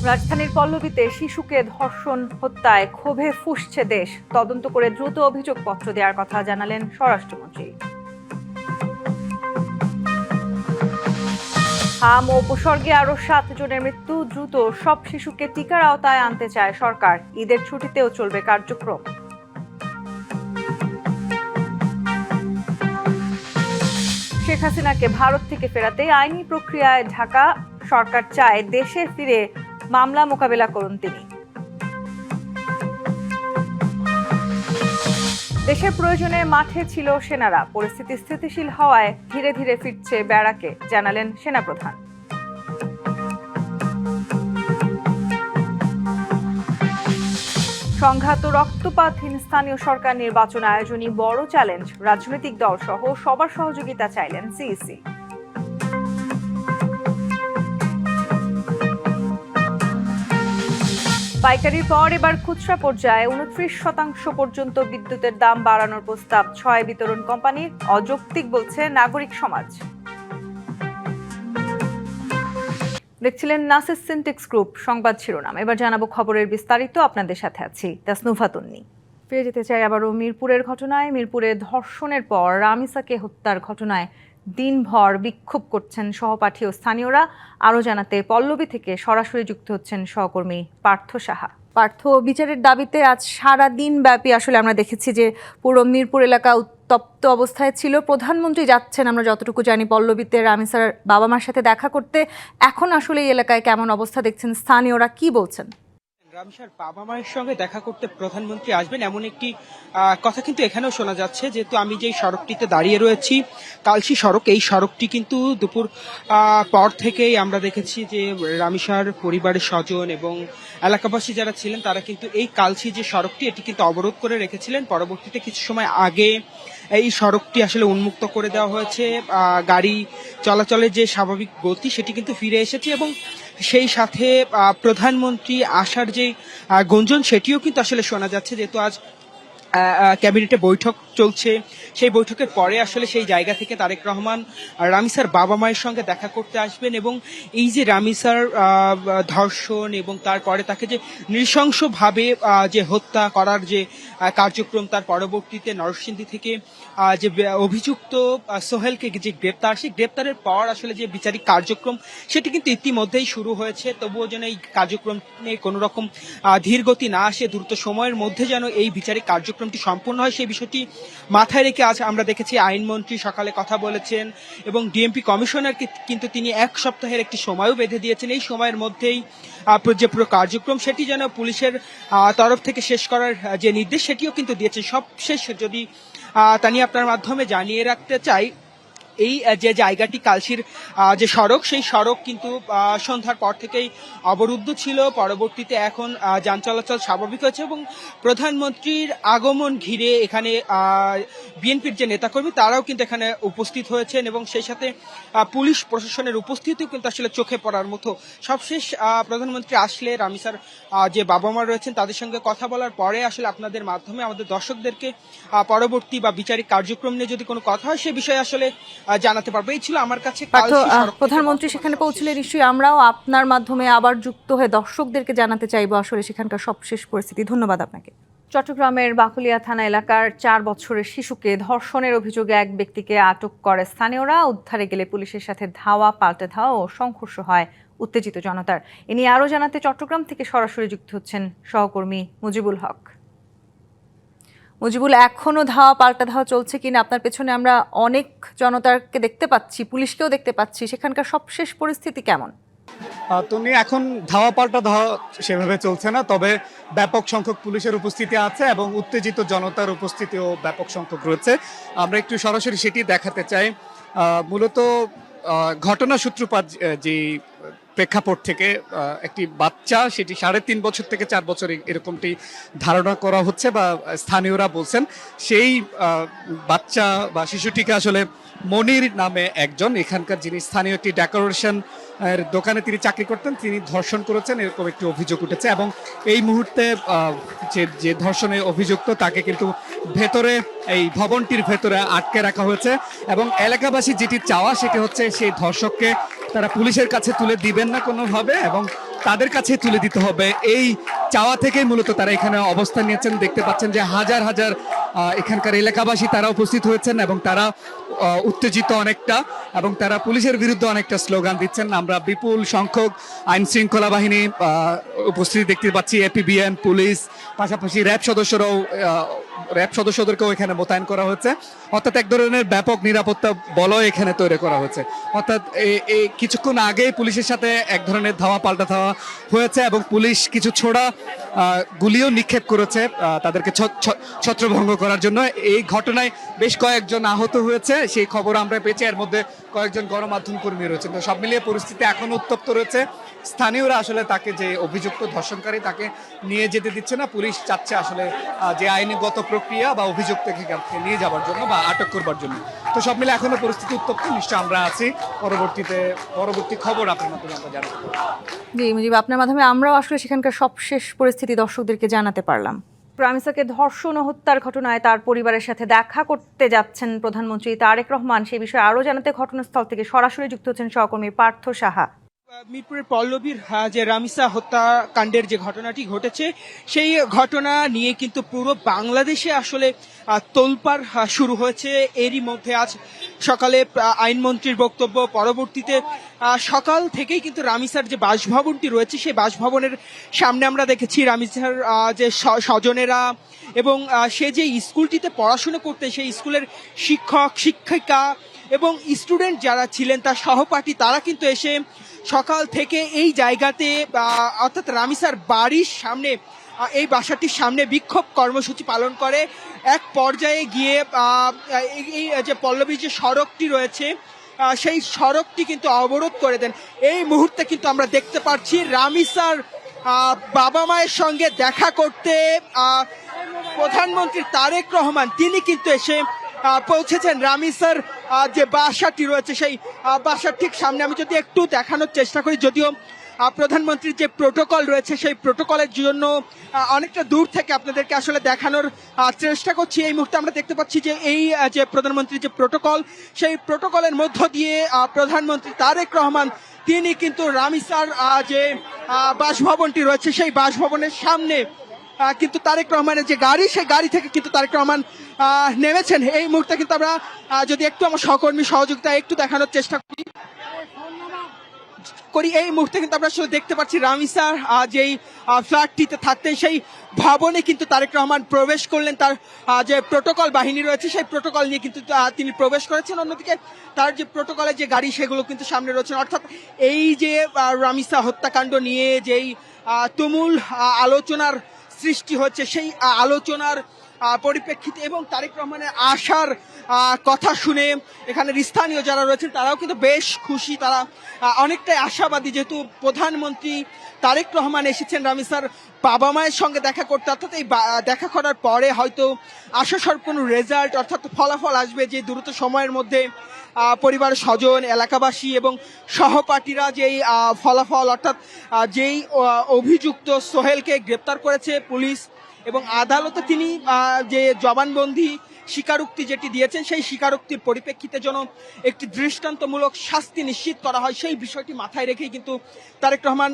রাজধানীর পল্লবীতে শিশুকে ধর্ষণ হত্যায় ক্ষোভে ফুঁসছে দেশ। তদন্ত করে দ্রুত অভিযোগপত্র দেওয়ার কথা জানালেন স্বরাষ্ট্রমন্ত্রী। হাম ও উপসর্গে আরো 7 জনের মৃত্যু। দ্রুত সব শিশুকে টিকার আওতায় আনতে চায় সরকার। ঈদের ছুটিতেও চলবে কার্যক্রম। শেখ হাসিনাকে ভারত থেকে ফেরাতে আইনি প্রক্রিয়ায় ঢাকা সরকার চায় দেশে ফিরে মামলা মোকাবেলা করুন তিনি। দেশের প্রয়োজনে মাঠে ছিল সেনারা। পরিস্থিতি স্থিতিশীল হওয়ায় ধীরে ধীরে ফিরছে ব্যারাকে, জানালেন সেনাপ্রধান। সংঘাত ও রক্তপাতহীন স্থানীয় সরকার নির্বাচন আয়োজনই বড় চ্যালেঞ্জ। রাজনৈতিক দল সহ সবার সহযোগিতা চাইলেন সিইসি। পাইকারির পর এবার খুচরা পর্যায়ে 29% পর্যন্ত বিদ্যুতের দাম বাড়ানোর প্রস্তাব 6 বিতরণ কোম্পানির। অযৌক্তিক বলছে নাগরিক সমাজ। দেখছিলেন নাসিস সিনটেক্স গ্রুপ সংবাদ শিরোনাম। এবার জানাবো খবরের বিস্তারিত। আপনাদের সাথে আছি তাসনুভা তন্নি। ফিরে যেতে চাই আবারও মিরপুরের ঘটনায়। মিরপুরে ধর্ষণের পর রামিসাকে হত্যার ঘটনায় দিনভর বিক্ষোভ করছেন সহপাঠী ও স্থানীয়রা। আরও জানাতে পল্লবী থেকে সরাসরি যুক্ত হচ্ছেন সহকর্মী পার্থ সাহা। পার্থ, বিচারের দাবিতে আজ সারা দিন ব্যাপী আসলে আমরা দেখেছি যে পুরো মিরপুর এলাকা উত্তপ্ত অবস্থায় ছিল। প্রধানমন্ত্রী যাচ্ছেন আমরা যতটুকু জানি পল্লবীতে রামিসার বাবা মার সাথে দেখা করতে। এখন আসলে এই এলাকায় কেমন অবস্থা দেখছেন, স্থানীয়রা কি বলছেন? রামিসার বাবা মায়ের সঙ্গে দেখা করতে প্রধানমন্ত্রী আসবেন এমন একটি কথা কিন্তু এখানেও শোনা যাচ্ছে। যেহেতু আমি যেই সড়কটিতে দাঁড়িয়ে রয়েছি, কালশি সড়ক, এই সড়কটি কিন্তু দুপুর পর থেকেই আমরা দেখেছি যে রামিসার পরিবারের স্বজন এবং এলাকাবাসী যারা ছিলেন তারা কিন্তু এই কালশি যে সড়কটি এটি কিন্তু অবরোধ করে রেখেছিলেন। পরবর্তীতে কিছু সময় আগে এই সড়কটি আসলে উন্মুক্ত করে দেওয়া হয়েছে। গাড়ি চলাচলের যে স্বাভাবিক গতি সেটি কিন্তু ফিরে এসেছে এবং সেই সাথে প্রধানমন্ত্রী আসার যে গুঞ্জন সেটিও কিন্তু আসলে শোনা যাচ্ছে। যেহেতু আজ ক্যাবিনেটে বৈঠক চলছে, সেই বৈঠকের পরে আসলে সেই জায়গা থেকে তারেক রহমান রামিসার বাবা মায়ের সঙ্গে দেখা করতে আসবেন এবং এই যে রামিসার ধর্ষণ এবং তারপরে তাকে যে নৃশংসভাবে যে হত্যা করার যে কার্যক্রম, তার পরবর্তীতে নরসিংদী থেকে যে অভিযুক্ত সোহেলকে যে গ্রেপ্তার, সেই গ্রেপ্তারের পর আসলে যে বিচারিক কার্যক্রম সেটি কিন্তু ইতিমধ্যেই শুরু হয়েছে। তবুও যেন এই কার্যক্রমে কোনো রকম ধীরগতি না আসে, দ্রুত সময়ের মধ্যে যেন এই বিচারিক কার্যক্রমটি সম্পূর্ণ হয়, সেই বিষয়টি মাথায় রেখে আজ আমরা দেখেছি আইনমন্ত্রী সকালে কথা বলেছেন এবং ডিএমপি কমিশনারকে কিন্তু তিনি 1 সপ্তাহের একটি সময়ও বেঁধে দিয়েছেন। এই সময়ের মধ্যেই যে পুরো কার্যক্রম সেটি যেন পুলিশের তরফ থেকে শেষ করার যে নির্দেশ সেটিও কিন্তু দিয়েছে। সবশেষ যদি তা নিয়ে আপনার মাধ্যমে জানিয়ে রাখতে চাই, এই যে জায়গাটি কালশির যে সড়ক, সেই সড়ক কিন্তু সন্ধ্যার পর থেকেই অবরুদ্ধ ছিল। পরবর্তীতে এখন যান চলাচল স্বাভাবিক হয়েছে এবং প্রধানমন্ত্রীর আগমন ঘিরে এখানে বিএনপির যে নেতাকর্মী তারাও কিন্তু এখানে উপস্থিত হয়েছেন এবং সেই সাথে পুলিশ প্রশাসনের উপস্থিতিও কিন্তু আসলে চোখে পড়ার মতো। সবশেষ প্রধানমন্ত্রী আসলে রামিসার যে বাবা মা রয়েছেন তাদের সঙ্গে কথা বলার পরে আসলে আপনাদের মাধ্যমে আমাদের দর্শকদেরকে পরবর্তী বা বিচারিক কার্যক্রম নিয়ে যদি কোনো কথা হয় সে বিষয়ে আসলে জানাতে পারবো। এই ছিল আমার কাছে। প্রধানমন্ত্রী সেখানে পৌঁছলে নিশ্চয়ই আমরাও আপনার মাধ্যমে আবার যুক্ত হয়ে দর্শকদেরকে জানাতে চাইবো আসলে সেখানকার সবশেষ পরিস্থিতি। ধন্যবাদ আপনাকে। চট্টগ্রামের বাকুলিয়া থানা এলাকার 4 বছরের শিশুকে ধর্ষণের অভিযোগে এক ব্যক্তিকে আটক করে স্থানীয়রা। উদ্ধারে গেলে পুলিশের সাথে ধাওয়া পাল্টে ধাওয়া ও সংঘর্ষ হয় উত্তেজিত জনতার। এ নিয়ে আরও জানাতে চট্টগ্রাম থেকে সরাসরি যুক্ত হচ্ছেন সহকর্মী মুজিবুল হক। মুজিবুল, এখনো ধাওয়া পাল্টা ধাওয়া চলছে কিনা? আপনার পেছনে আমরা অনেক জনতাকে দেখতে পাচ্ছি, পুলিশকেও দেখতে পাচ্ছি, সেখানকার সবশেষ পরিস্থিতি কেমন? তুমি এখন ধাওয়া পাল্টা ধাওয়া সেভাবে চলছে না, তবে ব্যাপক সংখ্যক পুলিশের উপস্থিতি আছে এবং উত্তেজিত জনতার উপস্থিতিও ব্যাপক সংখ্যক রয়েছে। আমরা একটু সরাসরি সেটি দেখাতে চাই। মূলত ঘটনা সূত্রপাত যে প্রেক্ষাপট থেকে একটি বাচ্চা, সেটি 3.5 বছর থেকে 4 বছর এরকমটি ধারণা করা হচ্ছে বা স্থানীয়রা বলছেন। সেই বাচ্চা বা শিশুটিকে আসলে মনির নামে একজন, এখানকার যিনি স্থানীয় একটি ডেকোরেশন দোকানে তিনি চাকরি করতেন, তিনি ধর্ষণ করেছেন এরকম একটি অভিযোগ উঠেছে এবং এই মুহূর্তে যে ধর্ষণে অভিযুক্ত তাকে কিন্তু ভেতরে, এই ভবনটির ভেতরে আটকে রাখা হয়েছে এবং এলাকাবাসী যেটি চাওয়া সেটি হচ্ছে সেই ধর্ষককে তারা পুলিশের কাছে তুলে দিবেন না কোনোভাবে এবং তাদের কাছে তুলে দিতে হবে, এই চাওয়া থেকেই মূলত তারা এখানে অবস্থান নিয়েছেন। দেখতে পাচ্ছেন যে হাজার হাজার এখানকার এলাকাবাসী তারা উপস্থিত হয়েছেন এবং তারা উত্তেজিত অনেকটা, এবং তারা পুলিশের বিরুদ্ধে অনেকটা স্লোগান দিচ্ছেন। আমরা বিপুল সংখ্যক আইন শৃঙ্খলা বাহিনী উপস্থিতি দেখতে পাচ্ছি, এপিবিএন, পুলিশ, পাশাপাশি র্যাব সদস্যদেরকেও এখানে মোতায়েন করা হয়েছে। অর্থাৎ এক ধরনের ব্যাপক নিরাপত্তা বলয় এখানে তৈরি করা হয়েছে। অর্থাৎ এই কিছুক্ষণ আগে পুলিশের সাথে এক ধরনের ধাওয়া পাল্টা ধাওয়া হয়েছে এবং পুলিশ কিছু ছোড়া গুলিও নিক্ষেপ করেছে তাদেরকে ছত্রভঙ্গ করার জন্য। এই ঘটনায় বেশ কয়েকজন আহত হয়েছে, সেই খবর আমরা পেয়েছি। এর মধ্যে কয়েকজন গণমাধ্যম কর্মী রয়েছেন। তো সব মিলিয়ে পরিস্থিতি এখনো উত্তপ্ত রয়েছে। স্থানীয়রা আসলে তাকে, যে অভিযুক্ত ধর্ষণকারী, তাকে নিয়ে যেতে দিচ্ছে না। পুলিশ চাচ্ছে আসলে যে আইনগত প্রক্রিয়া বা অভিযুক্তকে নিয়ে যাওয়ার জন্য বা আটক করবার জন্য। তো সব মিলে এখনো পরিস্থিতি উত্তপ্ত। নিশ্চয় আমরা আছি, পরবর্তী খবর আপনার মাধ্যমে আমরা জানাতে পারবো। জি মুজিব, আপনার মাধ্যমে আমরাও আসলে সেখানকার সবশেষ পরিস্থিতি দর্শকদেরকে জানাতে পারলাম। রামিসাকে ধর্ষণ ও হত্যার ঘটনায় তার পরিবারের সাথে দেখা করতে যাচ্ছেন প্রধানমন্ত্রী তারেক রহমান। সেই বিষয়ে আরও জানাতে ঘটনাস্থল থেকে সরাসরি যুক্ত হচ্ছেন সহকর্মী পার্থ সাহা। মিরপুরের পল্লবীর যে রামিসা হত্যাকাণ্ডের যে ঘটনাটি ঘটেছে, সেই ঘটনা নিয়ে কিন্তু পুরো বাংলাদেশে আসলে তোলপাড় শুরু হয়েছে। এরই মধ্যে আজ সকালে আইনমন্ত্রীর বক্তব্য, পরবর্তীতে সকাল থেকেই কিন্তু রামিসার যে বাসভবনটি রয়েছে সেই বাসভবনের সামনে আমরা দেখেছি রামিসার যে স্বজনেরা এবং সে যে স্কুলটিতে পড়াশোনা করতে, সেই স্কুলের শিক্ষক শিক্ষিকা এবং স্টুডেন্ট যারা ছিলেন তার সহপাঠী, তারা কিন্তু এসে সকাল থেকে এই জায়গাতে অর্থাৎ রামিসার বাড়ির সামনে, এই বাসাটির সামনে বিক্ষোভ কর্মসূচি পালন করে। এক পর্যায়ে গিয়ে এই যে পল্লবী যে সড়কটি রয়েছে সেই সড়কটি কিন্তু অবরোধ করে দেন। এই মুহূর্তে কিন্তু আমরা দেখতে পাচ্ছি রামিসার বাবা মায়ের সঙ্গে দেখা করতে প্রধানমন্ত্রী তারেক রহমান তিনি কিন্তু এসে পৌঁছেছেন রামিসার যে বাসাটি রয়েছে সেই বাসার ঠিক সামনে। আমি যদি একটু দেখানোর চেষ্টা করি, যদিও প্রধানমন্ত্রীর যে প্রোটোকল রয়েছে সেই প্রোটোকলের জন্য অনেকটা দূর থেকে আপনাদেরকে আসলে দেখানোর চেষ্টা করছি। এই মুহূর্তে আমরা দেখতে পাচ্ছি যে এই যে প্রধানমন্ত্রীর যে প্রোটোকল, সেই প্রোটোকলের মধ্য দিয়ে প্রধানমন্ত্রী তারেক রহমান তিনি কিন্তু রামিসার যে বাসভবনটি রয়েছে সেই বাসভবনের সামনে কিন্তু তারেক রহমানের যে গাড়ি, সেই গাড়ি থেকে কিন্তু তারেক রহমান নেমেছেন। এই মুহূর্তে কিন্তু আমরা যদি একটু আমার সহকর্মী সহযোগিতা একটু দেখানোর চেষ্টা করি, এই মুহূর্তে কিন্তু আমরা আসলে দেখতে পাচ্ছি রামিসার যেই ফ্ল্যাটটিতে থাকতেন সেই ভবনে কিন্তু তারেক রহমান প্রবেশ করলেন। তার যে প্রোটোকল বাহিনী রয়েছে সেই প্রোটোকল নিয়ে কিন্তু তিনি প্রবেশ করেছেন। অন্যদিকে তার যে প্রোটোকলের যে গাড়ি সেগুলো কিন্তু সামনে রয়েছে। অর্থাৎ এই যে রামিসা হত্যাকাণ্ড নিয়ে যেই তুমুল আলোচনার সৃষ্টি হচ্ছে, সেই আলোচনার পরিপ্রেক্ষিতে এবং তারেক রহমানের আশার কথা শুনে এখানের স্থানীয় যারা রয়েছেন তারাও কিন্তু বেশ খুশি, তারা অনেকটাই আশাবাদী, যেহেতু প্রধানমন্ত্রী তারেক রহমান এসেছেন রামিসার বাবা মায়ের সঙ্গে দেখা করতে। অর্থাৎ এই দেখা করার পরে হয়তো আশাস্বরূপ কোনো রেজাল্ট অর্থাৎ ফলাফল আসবে, যে দ্রুত সময়ের মধ্যে পরিবার স্বজন এলাকাবাসী এবং সহপাঠীরা যেই ফলাফল অর্থাৎ যেই অভিযুক্ত সোহেলকে গ্রেপ্তার করেছে পুলিশ এবং আদালতে তিনি যে জবানবন্দি স্বীকারোক্তি যেটি দিয়েছেন সেই স্বীকারোক্তির পরিপ্রেক্ষিতে যেন একটি দৃষ্টান্তমূলক শাস্তি নিশ্চিত করা হয়, সেই বিষয়টি মাথায় রেখেই কিন্তু তারেক রহমান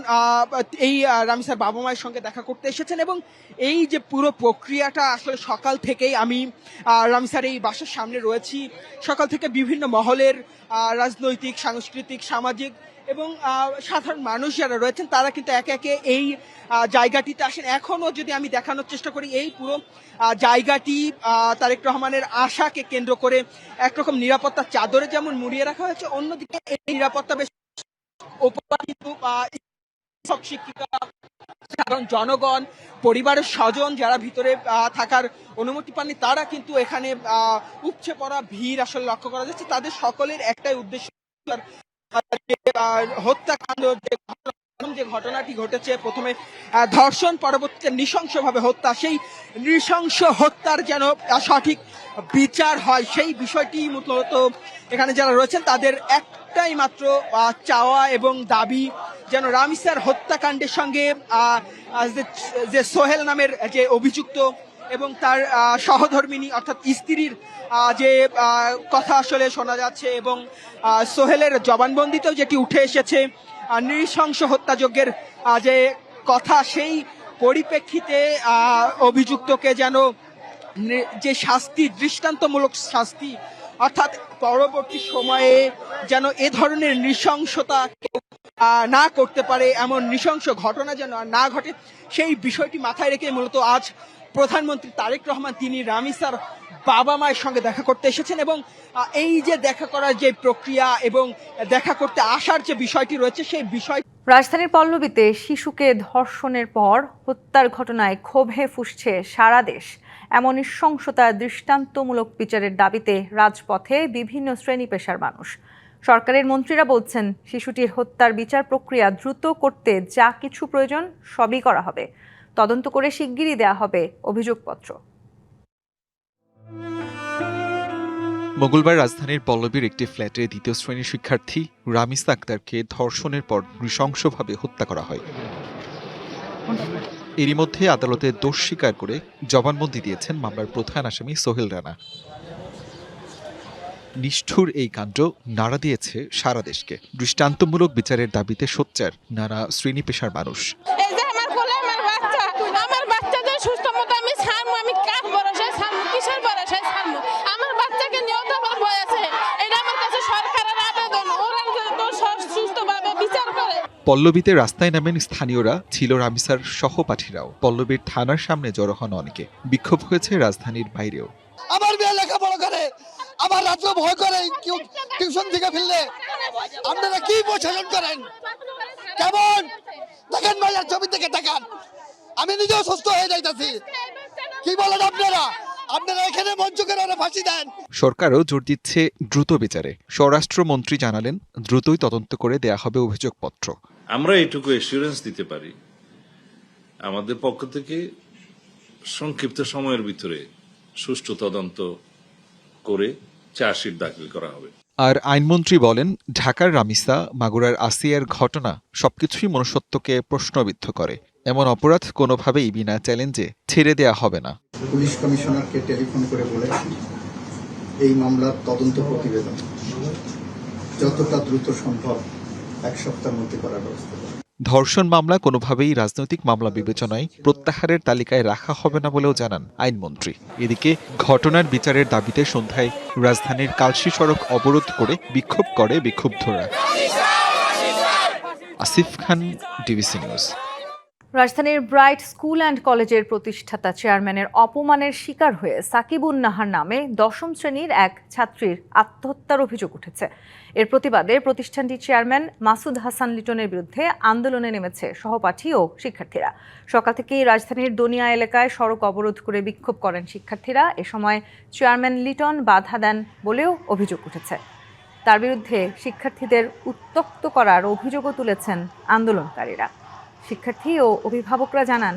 এই রামিসার বাবা মায়ের সঙ্গে দেখা করতে এসেছেন। এবং এই যে পুরো প্রক্রিয়াটা আসলে সকাল থেকেই আমি রামিসার এই বাসার সামনে রয়েছি, সকাল থেকে বিভিন্ন মহলের রাজনৈতিক, সাংস্কৃতিক, সামাজিক এবং সাধারণ মানুষ যারা রয়েছেন তারা কিন্তু একে একে এই জায়গাটিতে আসেন। এখনো যদি আমি দেখানোর চেষ্টা করি, এই পুরো জায়গাটি তারেক রহমানের আশাকে কেন্দ্র করে একরকম নিরাপত্তার চাদরে যেমন মুড়িয়ে রাখা হয়েছে, অন্যদিকে এই নিরাপত্তা বেশ কিন্তু শিক্ষিকা, সাধারণ জনগণ, পরিবারের স্বজন যারা ভিতরে থাকার অনুমতি পাননি তারা কিন্তু এখানে উপচে পড়া ভিড় আসলে লক্ষ্য করা যাচ্ছে। তাদের সকলের একটাই উদ্দেশ্য, হত্যাকাণ্ড যে ঘটনাটি ঘটেছে, প্রথমে ধর্ষণ পরবর্তীতে নৃশংসভাবে হত্যা, সেই নৃশংস হত্যার যেন সঠিক বিচার হয় সেই বিষয়টি মূলত এখানে যারা রয়েছেন তাদের একটাই মাত্র চাওয়া এবং দাবি, যেন রামিসার হত্যাকাণ্ডের সঙ্গে যে সোহেল নামের যে অভিযুক্ত এবং তার সহধর্মিনী অর্থাৎ স্ত্রীর যে কথা আসলে শোনা যাচ্ছে এবং সোহেলের জবানবন্দিতেও যেটি উঠে এসেছে নৃশংস হত্যাযজ্ঞের যে কথা, সেই পরিপ্রেক্ষিতে অভিযুক্তকে যেন যে শাস্তি, দৃষ্টান্তমূলক শাস্তি, অর্থাৎ পরবর্তী সময়ে যেন এ ধরনের নৃশংসতা না করতে পারে, এমন নৃশংস ঘটনা যেন না ঘটে, সেই বিষয়টি মাথায় রেখে মূলত আজ প্রধানমন্ত্রী তারেক রহমান তিনি রামিসার বাবা মায়ের সঙ্গে দেখা করতে এসেছেন। এবং এই যে দেখা করার যে প্রক্রিয়া এবং দেখা করতে আসার যে বিষয়টি রয়েছে, সেই বিষয় রাজধানীর পল্লবীতে শিশুকে ধর্ষণের পর হত্যার ঘটনায় ক্ষোভে ফুঁসছে সারা দেশ। এমন নৃশংসতার দৃষ্টান্তমূলক বিচারের দাবিতে রাজপথে বিভিন্ন শ্রেণী পেশার মানুষ। সরকারের মন্ত্রীরা বলছেন, শিশুটির হত্যার বিচার প্রক্রিয়া দ্রুত করতে যা কিছু প্রয়োজন সবই করা হবে। তদন্ত করে শিগগিরই দেয়া হবে অভিযোগপত্র। মঙ্গলবার রাজধানীর পল্লবীর একটি ফ্ল্যাটে দ্বিতীয় শ্রেণীর শিক্ষার্থী রামিসা আক্তারকে ধর্ষণের পর নৃশংসভাবে হত্যা করা হয়। এরই মধ্যে আদালতে দোষ স্বীকার করে জবানবন্দি দিয়েছেন মামলার প্রধান আসামি সোহেল রানা। নিষ্ঠুর এই কাণ্ড নাড়া দিয়েছে সারা দেশকে। দৃষ্টান্তমূলক বিচারের দাবিতে সোচ্চার নানা শ্রেণী পেশার মানুষ। পল্লবীতে রাস্তায় নামেন স্থানীয়রা, ছিল রামিসার সহপাঠীরাও। পল্লবীর থানার সামনে জড়ো হন অনেকে। বিক্ষোভ হয়েছে রাজধানীর বাইরেও। আমার মেয়ে লেখাপড়া করে, আমার রাত্রে ভয় করে টিউশন থেকে ফিরলে। আপনারা কি প্রশাসন করেন? কেমন দেখেন ভাইয়ার ছবি থেকে দেখান, আমি নিজেও সুস্থ হয়ে যাইতেছি। কি বলেন আপনারা? আপনারা এখানে মঞ্চ করে ওরা ফাঁসি দেন। সরকারও জোর দিচ্ছে দ্রুত বিচারে। স্বরাষ্ট্রমন্ত্রী জানালেন, দ্রুতই তদন্ত করে দেয়া হবে অভিযোগপত্র। আমরা এটুকু এসিউরেন্স দিতে পারি, আমাদের পক্ষ থেকে সংক্ষিপ্ত সময়ের ভিতরে সুষ্ঠু তদন্ত করে চার্জশিট দাখিল করা হবে। আর আইনমন্ত্রী বলেন, ঢাকার রামিসা, মাগুরার আসিয়ার ঘটনা সবকিছুই মনুষ্যত্বকে প্রশ্নবিদ্ধ করে। এমন অপরাধ কোনোভাবেই বিনা চ্যালেঞ্জে ছেড়ে দেয়া হবে না। পুলিশ কমিশনারকে টেলিফোন করে বলেছি, এই মামলার তদন্ত প্রতিবেদন যতটা দ্রুত সম্ভব 1 সপ্তাহের মধ্যে করার ব্যবস্থা করবে। ধর্ষণ মামলা কোনোভাবেই রাজনৈতিক মামলা বিবেচনায় প্রত্যাহারের তালিকায় রাখা হবে না বলেও জানান আইনমন্ত্রী। এদিকে ঘটনার বিচারের দাবিতে সন্ধ্যায় রাজধানীর কালশী সড়ক অবরোধ করে বিক্ষোভ করে বিক্ষুব্ধরা। আসিফ খান, ডিবিসি নিউজ। রাজধানীর ব্রাইট স্কুল অ্যান্ড কলেজের প্রতিষ্ঠাতা চেয়ারম্যানের অপমানের শিকার হয়ে সাকিবুন নাহার নামে 10ম শ্রেণীর এক ছাত্রীর আত্মহত্যার অভিযোগ উঠেছে। এর প্রতিবাদে প্রতিষ্ঠানটির চেয়ারম্যান মাসুদ হাসান লিটনের বিরুদ্ধে আন্দোলনে নেমেছে সহপাঠী ও শিক্ষার্থীরা। সকাল থেকেই রাজধানীর দনিয়া এলাকায় সড়ক অবরোধ করে বিক্ষোভ করেন শিক্ষার্থীরা। এ সময় চেয়ারম্যান লিটন বাধা দেন বলেও অভিযোগ উঠেছে। তার বিরুদ্ধে শিক্ষার্থীদের উত্ত্যক্ত করার অভিযোগও তুলেছেন আন্দোলনকারীরা। শিক্ষার্থী ও অভিভাবকরা জানান,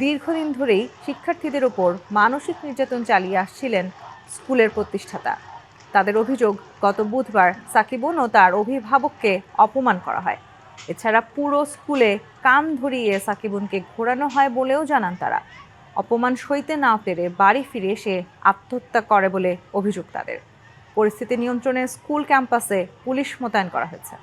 দীর্ঘদিন ধরেই শিক্ষার্থীদের ওপর মানসিক নির্যাতন চালিয়ে আসছিলেন স্কুলের প্রতিষ্ঠাতা। তাদের অভিযোগ, গত বুধবার সাকিবুন ও তার অভিভাবককে অপমান করা হয়। এছাড়া পুরো স্কুলে কান ধরিয়ে সাকিবুনকে ঘোরানো হয় বলেও জানান তারা। অপমান সইতে না পেরে বাড়ি ফিরে এসে আত্মহত্যা করে বলে অভিযোগ তাদের। পরিস্থিতি নিয়ন্ত্রণে স্কুল ক্যাম্পাসে পুলিশ মোতায়েন করা হয়েছে।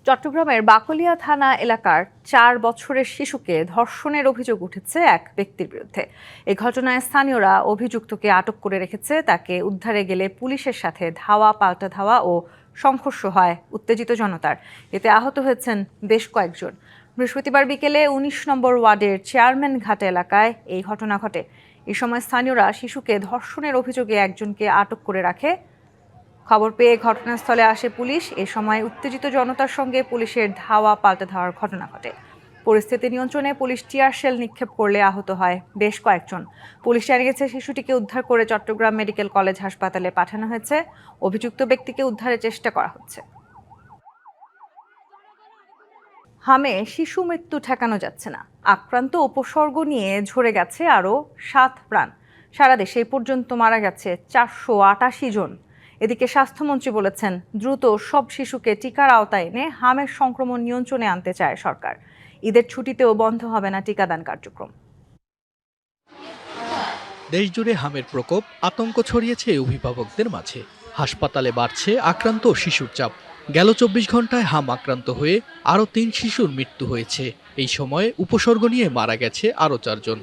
চট্টগ্রামের বাকলিয়া থানা এলাকার 4 বছরের শিশুকে ধর্ষণের অভিযোগ উঠেছে এক ব্যক্তির বিরুদ্ধে। এই ঘটনায় স্থানীয়রা অভিযুক্তকে আটক করে রেখেছে। তাকে উদ্ধারে গেলে পুলিশের সাথে ধাওয়া পাল্টা ধাওয়া ও সংঘর্ষ হয় উত্তেজিত জনতার। এতে আহত হয়েছেন বেশ কয়েকজন। বৃহস্পতিবার বিকেলে 19 নম্বর ওয়ার্ডের চেয়ারম্যান ঘাট এলাকায় এই ঘটনা ঘটে। এ সময় স্থানীয়রা শিশুকে ধর্ষণের অভিযোগে একজনকে আটক করে রাখে। খবর পেয়ে ঘটনাস্থলে আসে পুলিশ। এ সময় উত্তেজিত জনতার সঙ্গে পুলিশের ধাওয়া পাল্টা ধাওয়ার ঘটনা ঘটে। পরিস্থিতি নিয়ন্ত্রণে পুলিশ টিয়ার শেল নিক্ষেপ করলে আহত হয় বেশ কয়েকজন। পুলিশ জানিয়েছে, শিশুটিকে উদ্ধার করে চট্টগ্রাম মেডিকেল কলেজ হাসপাতালে পাঠানো হয়েছে। অভিযুক্ত ব্যক্তিকে উদ্ধারের চেষ্টা করা হচ্ছে। হামে শিশু মৃত্যু ঠেকানো যাচ্ছে না। আক্রান্ত উপসর্গ নিয়ে ঝরে গেছে আরও 7 প্রাণ। সারা দেশে এই পর্যন্ত মারা গেছে 488 জন। এদিকে স্বাস্থ্যমন্ত্রী বলেছেন, দ্রুত সব শিশুকে টিকার আওতায় এনে হামের সংক্রমণ নিয়ন্ত্রণে আনতে চায় সরকার। ঈদের ছুটিতেও বন্ধ হবে না টিকাদান কার্যক্রম। দেশজুড়ে হামের প্রকোপ, আতঙ্ক ছড়িয়েছে অভিভাবকদের মাঝে। হাসপাতালে বাড়ছে আক্রান্ত শিশুর চাপ। গেল ২৪ ঘন্টায় হাম আক্রান্ত হয়ে আরও ৩ শিশুর মৃত্যু হয়েছে। এই সময়ে উপসর্গ নিয়ে মারা গেছে আরও ৪ জন।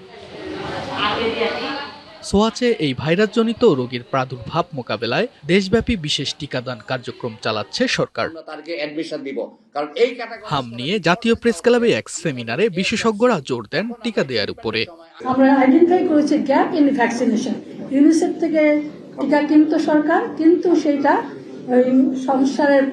সোয়াচে এই ভাইরাসজনিত রোগীর প্রাদুর্ভাব মোকাবেলায় দেশব্যাপী বিশেষ টিকাদান কার্যক্রম চালাচ্ছে সরকার। হাম নিয়ে জাতীয় প্রেস ক্লাবে এক সেমিনারে বিশেষজ্ঞরা জোর দেন টিকা দেওয়ার উপরে। আমরা আইডেন্টিফাই করেছি গ্যাপ ইন ভ্যাকসিনেশন। ইউনিসেফ থেকে টিকা কিনতো সরকার, কিন্তু সেটা ওই সংসারের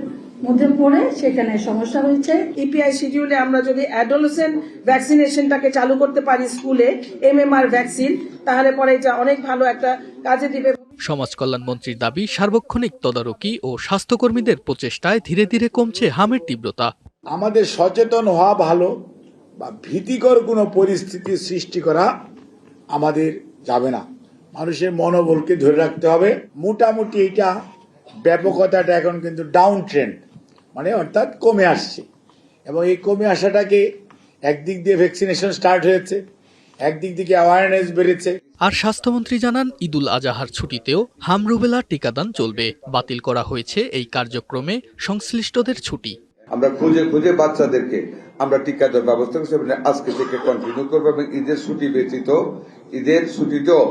মধ্যে পড়ে সেখানে সমস্যা হয়েছে। ইপিআই শিডিউলে আমরা যদি অ্যাডোলেসেন্ট ভ্যাকসিনেশনটাকে চালু করতে পারি স্কুলে, এমএমআর ভ্যাকসিন, তাহলে পরে এটা অনেক ভালো একটা কাজে দিবে। সমাজ কল্যাণ মন্ত্রীর দাবি, সার্বক্ষণিক তদারকি ও স্বাস্থ্যকর্মীদের প্রচেষ্টায় ধীরে ধীরে কমছে হামের তীব্রতা। আমাদের সচেতন হওয়া ভালো, বা ভীতিকর কোনো পরিস্থিতি সৃষ্টি করা আমাদের যাবে না। মানুষের মনোবলকে ধরে রাখতে হবে। মোটামুটি এটা ব্যাপকতাটা এখন কিন্তু ডাউন ট্রেন্ড, মানে অর্থাৎ কমে আসছে, এবং এই কমে আসাটাকে একদিক দিয়ে ভ্যাকসিনেশন স্টার্ট হয়েছে, একদিক থেকে অ্যাওয়ারনেস বেড়েছে। আর স্বাস্থ্যমন্ত্রী জানান, ঈদুল আজহার ছুটিতেও হাম রুবেলা টিকাদান চলবে। বাতিল করা হয়েছে এই কার্যক্রমে সংশ্লিষ্টদের ছুটি। আমরা খুঁজে খুঁজে বাচ্চাদেরকে আমরা টিকা দেওয়ার ব্যবস্থা করছি, আজকে থেকে কন্টিনিউ করবো। এবং ঈদের ছুটি ব্যতীত ঈদের ছুটিতেও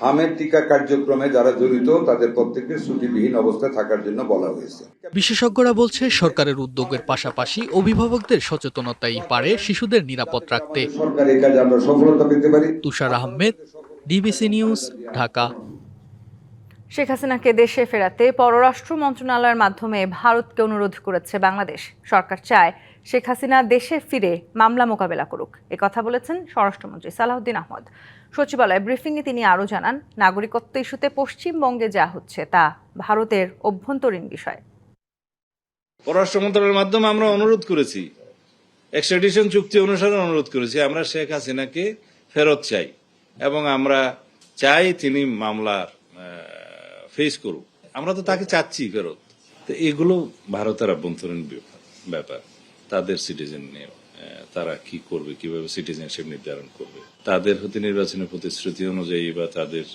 হামের টিকা কার্যক্রমে যারা জড়িত তাদের প্রত্যেকের ছুটিবিহীন অবস্থায় থাকার জন্য বলা হয়েছে। বিশেষজ্ঞরা বলছে, সরকারের উদ্যোগের পাশাপাশি অভিভাবকদের সচেতনতাই পারে শিশুদের নিরাপদ রাখতে। সরকারের কাজে আমরা সফলতা পেতে পারি। তুষার আহমেদ, ডিবিসি নিউজ, ঢাকা। শেখ হাসিনাকে দেশে ফেরাতে পররাষ্ট্র মন্ত্রণালয়ের মাধ্যমে ভারতকে অনুরোধ করেছে বাংলাদেশ। সরকার চায় শেখ হাসিনা দেশে ফিরে মামলা মোকাবেলা করুক। একথা বলেছেন স্বরাষ্ট্রমন্ত্রী সালাউদ্দিন আহমদ। সচিবালয় ব্রিফিংয়ে তিনি আরও জানান, নাগরিকত্ব ইস্যুতে পশ্চিমবঙ্গে যা হচ্ছে তা ভারতের অভ্যন্তরীণ বিষয়। পররাষ্ট্র মন্ত্রণালয়ের মাধ্যমে আমরা অনুরোধ করেছি, এক্সট্রাডিশন চুক্তি অনুসারে অনুরোধ করেছি, আমরা শেখ হাসিনাকে ফেরত চাই এবং আমরা চাই তিনি মামলা ফেস করুক। আমরা তো তাকে চাচ্ছি ফেরত। তো এগুলো ভারতের অভ্যন্তরীণ ব্যাপার। তাদের সিটিজেন নিয়ে তারা কি করবে, কিভাবে সিটিজেনশিপ নির্ধারণ করবে, তাদের হতে নির্বাচনের প্রতিশ্রুতি অনুযায়ী বা তাদের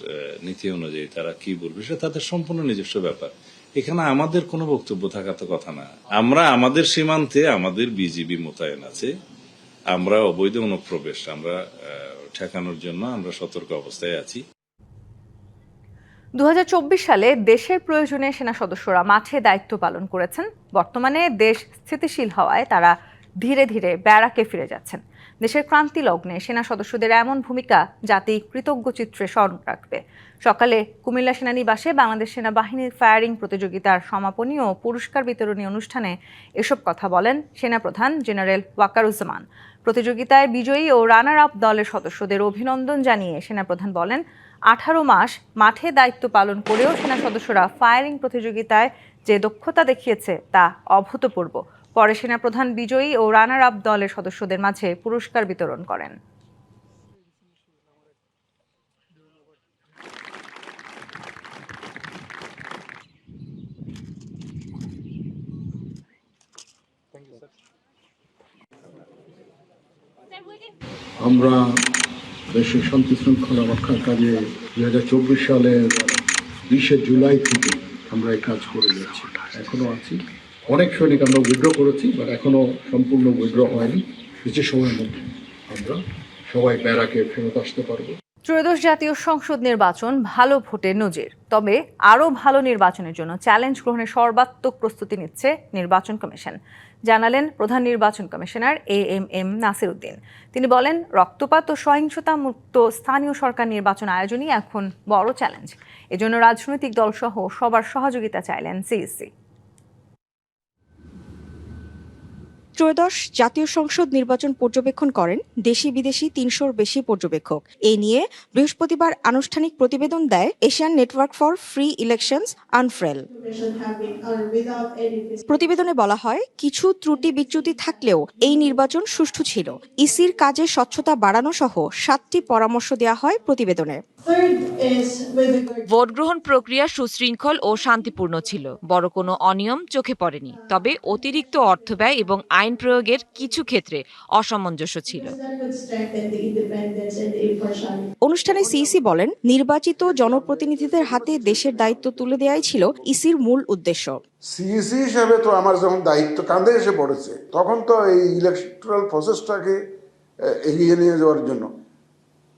নীতি অনুযায়ী তারা কি বলবে, সেটা তাদের সম্পূর্ণ নিজস্ব ব্যাপার। এখানে আমাদের কোনো বক্তব্য থাকা তো কথা না। আমরা আমাদের সীমান্তে আমাদের বিজিবি মোতায়েন আছে। আমরা অবৈধ অনুপ্রবেশ আমরা ঠেকানোর জন্য আমরা সতর্ক অবস্থায় আছি। 2024 সালে দেশের প্রয়োজনে সেনা সদস্যরা মাঠে দায়িত্ব পালন করেছেন। বর্তমানে দেশ স্থিতিশীল হওয়ায় তারা ধীরে ধীরে ব্যারাকে ফিরে যাচ্ছেন। দেশের ক্রান্তি লগ্নে সেনা সদস্যদের এমন ভূমিকা জাতি কৃতজ্ঞ চিত্রে স্মরণ রাখবে। সকালে কুমিল্লা সেনানিবাসে বাংলাদেশ সেনাবাহিনীর ফায়ারিং প্রতিযোগিতার সমাপনী ও পুরস্কার বিতরণী অনুষ্ঠানে এসব কথা বলেন সেনাপ্রধান জেনারেল ওয়াকারুজ্জামান। প্রতিযোগিতায় বিজয়ী ও রানার আপ দলের সদস্যদের অভিনন্দন জানিয়ে সেনাপ্রধান বলেন, 18 মাস মাঠে দায়িত্ব পালন করেও সেনা সদস্যরা ফায়ারিং প্রতিযোগিতায় যে দক্ষতা দেখিয়েছে তা অভূতপূর্ব। পরে সেনাপ্রধান বিজয়ী ও রানার আপ দলের সদস্যদের মাঝে পুরস্কার বিতরণ করেন। আমরা দেশের শান্তি শৃঙ্খলা রক্ষার কাজে 2024 সালের 20 জুলাই থেকে আমরা এই কাজ করে যাচ্ছি, এখনো আছি। অনেক সৈনিক আমরা উইথড্র করেছি, বাট এখনো সম্পূর্ণ উইথড্র হয়নি। কিছু সময়ের মধ্যে আমরা সবাই ব্যারাকে ফেরত আসতে পারবো। ত্রয়োদশ জাতীয় সংসদ নির্বাচন ভালো ভোটের নজির। তবে আরও ভালো নির্বাচনের জন্য চ্যালেঞ্জ গ্রহণের সর্বাত্মক প্রস্তুতি নিচ্ছে নির্বাচন কমিশন, জানালেন প্রধান নির্বাচন কমিশনার AMM নাসির উদ্দিন। তিনি বলেন, রক্তপাত ও সহিংসতা মুক্ত স্থানীয় সরকার নির্বাচন আয়োজনই এখন বড় চ্যালেঞ্জ। এজন্য রাজনৈতিক দলসহ সবার সহযোগিতা চাইলেন CEC। ত্রয়োদশ জাতীয় সংসদ নির্বাচন পর্যবেক্ষণ করেন দেশি বিদেশি 300-র বেশি পর্যবেক্ষক। এই নিয়ে বৃহস্পতিবার আনুষ্ঠানিক প্রতিবেদন দেয় Asian network for free elections ANFREL. প্রতিবেদনে বলা হয়, কিছু ত্রুটি বিচ্যুতি থাকলেও এই নির্বাচন সুষ্ঠু ছিল। ইসির কাজে স্বচ্ছতা বাড়ানো সহ 7টি পরামর্শ দেওয়া হয় প্রতিবেদনে। ভোট গ্রহণ প্রক্রিয়া সুশৃঙ্খল ও শান্তিপূর্ণ ছিল। বড় কোনো অনিয়ম চোখে পড়েনি, তবে অতিরিক্ত অর্থব্যয় এবং আইন প্রয়োগের কিছু ক্ষেত্রে অসামঞ্জস্য ছিল। অনুষ্ঠানে সিইসি বলেন, নির্বাচিত জনপ্রতিনিধিদের হাতে দেশের দায়িত্ব তুলে দেওয়াই ছিল ইসির মূল উদ্দেশ্য। সিইসি হিসেবে তো আমার যখন দায়িত্ব কাঁধে এসে পড়েছে, তখন তো এই ইলেকট্রাল প্রসেসটাকে এগিয়ে নিয়ে যাওয়ার জন্য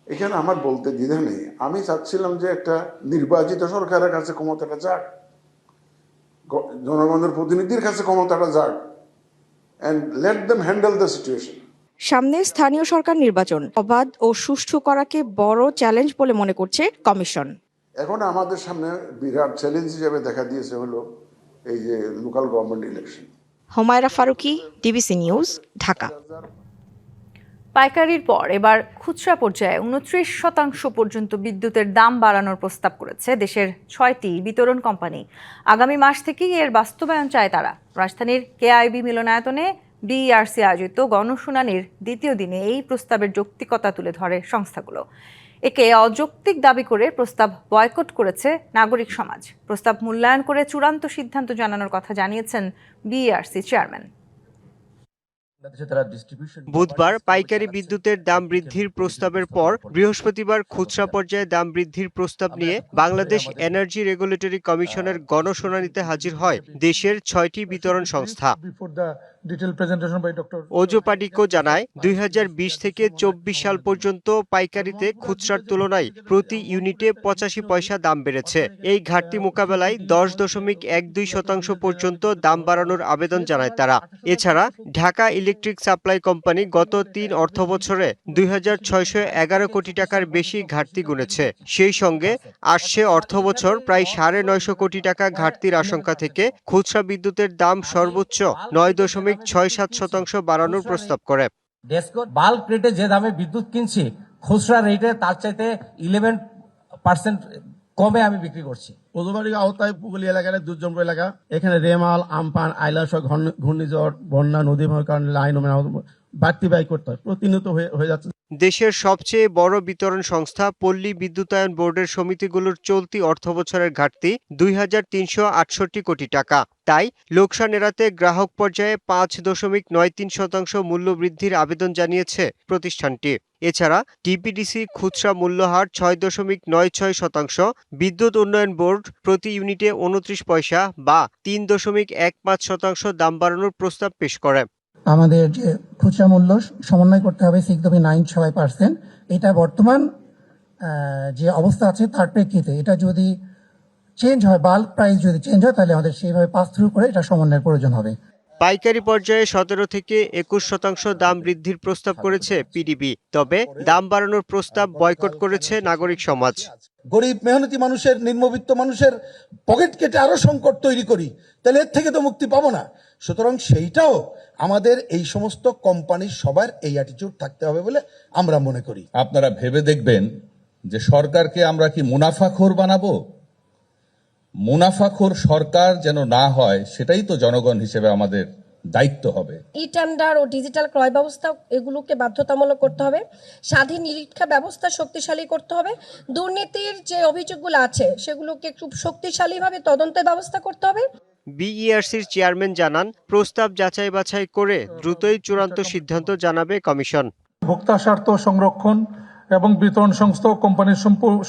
এখানে আমার বলতে দ্বিধা নেই। আমি চাচ্ছিলাম যে একটা নির্বাচিত সরকারের কাছে ক্ষমতাটা যাক, জনগণের প্রতিনিধির কাছে ক্ষমতাটা যাক, and let them handle the situation. সামনে স্থানীয় সরকার নির্বাচন অবাধ ও সুষ্ঠু করাকে বড় চ্যালেঞ্জ বলে মনে করছে কমিশন। এখন আমাদের সামনে বিরাট চ্যালেঞ্জ হিসেবে দেখা দিয়েছে হলো এই যে local government election. Humaira Faruqui, DBC news, Dhaka. পাইকারির পর এবার খুচরা পর্যায়ে 29% পর্যন্ত বিদ্যুতের দাম বাড়ানোর প্রস্তাব করেছে দেশের 6টি বিতরণ কোম্পানি। আগামী মাস থেকেই এর বাস্তবায়ন চায় তারা। রাজধানীর কেআইবি মিলনায়তনে বিইআরসি আয়োজিত গণশুনানির দ্বিতীয় দিনে এই প্রস্তাবের যৌক্তিকতা তুলে ধরে সংস্থাগুলো। একে অযৌক্তিক দাবি করে প্রস্তাব বয়কট করেছে নাগরিক সমাজ। প্রস্তাব মূল্যায়ন করে চূড়ান্ত সিদ্ধান্ত জানানোর কথা জানিয়েছেন বিইআরসি চেয়ারম্যান। বুধবার পাইকারি বিদ্যুতের দাম বৃদ্ধির প্রস্তাবের পর বৃহস্পতিবার খুচরা পর্যায়ে দাম বৃদ্ধির প্রস্তাব নিয়ে বাংলাদেশ এনার্জি রেগুলেটরি কমিশনের গণশুনানিতে হাজির হয় দেশের 6টি বিতরণ সংস্থা। ওজোপাডিকো জানায় 2020 থেকে 24 সাল পর্যন্ত পাইকারিতে খুচরার তুলনায় প্রতি ইউনিটে 85 পয়সা দাম বেড়েছে। এই ঘাটতি মোকাবেলায় 10.12% পর্যন্ত দাম বাড়ানোর আবেদন জানায় তারা। এছাড়া ঢাকা ইলেকট্রিক সাপ্লাই কোম্পানি গত 3 অর্থবছরে 2611 কোটি টাকার বেশি ঘাটতি গুনেছে। সেই সঙ্গে আসছে অর্থবছর প্রায় 950 কোটি টাকা ঘাটতির আশঙ্কা থেকে খুচরা বিদ্যুতের দাম সর্বোচ্চ 9.67% বাড়ানোর প্রস্তাব করে। বাল্ক রেটে যে দামে বিদ্যুৎ কিনছি, খুচরা রেটে তার চাইতে 11% কমে আমি বিক্রি করছি। ওজোবাড়ির আওতায় পুগলি এলাকায় দুর্জনপুর এলাকা, এখানে রেমাল, আমপান, আইলা সহ ঘূর্ণিঝড়, বন্যা, নদী ভাঙার কারণে লাইন বাড়তি ব্যয় করতে হয়, প্রতিনিয়ত হয়ে যাচ্ছে। দেশের সবচেয়ে বড় বিতরণ সংস্থা পল্লী বিদ্যুতায়ন বোর্ডের সমিতিগুলোর চলতি অর্থবছরের ঘাটতি 2368 কোটি টাকা। তাই লোকসান এড়াতে গ্রাহক পর্যায়ে 5.93% মূল্য বৃদ্ধির আবেদন জানিয়েছে প্রতিষ্ঠানটি। এছাড়া টিপিডিসি খুচরা মূল্যহার 6.96%, বিদ্যুৎ উন্নয়ন বোর্ড প্রতি ইউনিটে 29 পয়সা বা 3.15% দাম বাড়ানোর প্রস্তাব পেশ করে। আমাদের যে খুচরা মূল্য সমন্বয় করতে হবে 6.96%। এটা বর্তমান যে অবস্থা আছে তার প্রেক্ষিতে এটা যদি চেঞ্জ হয়, বাল্ক প্রাইস যদি চেঞ্জ হয়, তাহলে আমাদের সেইভাবে পাস থ্রু করে এটা সমন্বয়ের প্রয়োজন হবে। পাইকারি পর্যায়ে 17 থেকে 21% দাম বৃদ্ধির প্রস্তাব করেছে পিডিবি। তবে দাম বাড়ানোর প্রস্তাব বয়কট করেছে নাগরিক সমাজ। গরিব মেহনতি মানুষের, নিম্নবিত্ত মানুষের পকেট কেটে আরো সংকট তৈরি করি, তাহলে এর থেকে তো মুক্তি পাবো না। সুতরাং সেইটাও আমাদের এই সমস্ত কোম্পানির সবার এই অ্যাটিটিউড থাকতে হবে বলে আমরা মনে করি। আপনারা ভেবে দেখবেন যে সরকারকে আমরা কি মুনাফাখোর বানাবো? মুনাফাখোর সরকার যেন না হয়, সেটাই তো জনগণ হিসেবে আমাদের দায়িত্ব হবে। ই টেন্ডার ও ডিজিটাল ক্রয় ব্যবস্থা এগুলোকে বাধ্যতামূলক করতে হবে। স্বাধীন নিরীক্ষা ব্যবস্থা শক্তিশালী করতে হবে। দুর্নীতির যে অভিযোগগুলো আছে সেগুলোকে খুব শক্তিশালীভাবে তদন্তের ব্যবস্থা করতে হবে। বিইআরসির চেয়ারম্যান জানান, প্রস্তাব যাচাই বাছাই করে দ্রুতই চূড়ান্ত সিদ্ধান্ত জানাবে কমিশন। ভোক্তা স্বার্থ সংরক্ষণ এবং বিতরণ সংস্থা ও কোম্পানির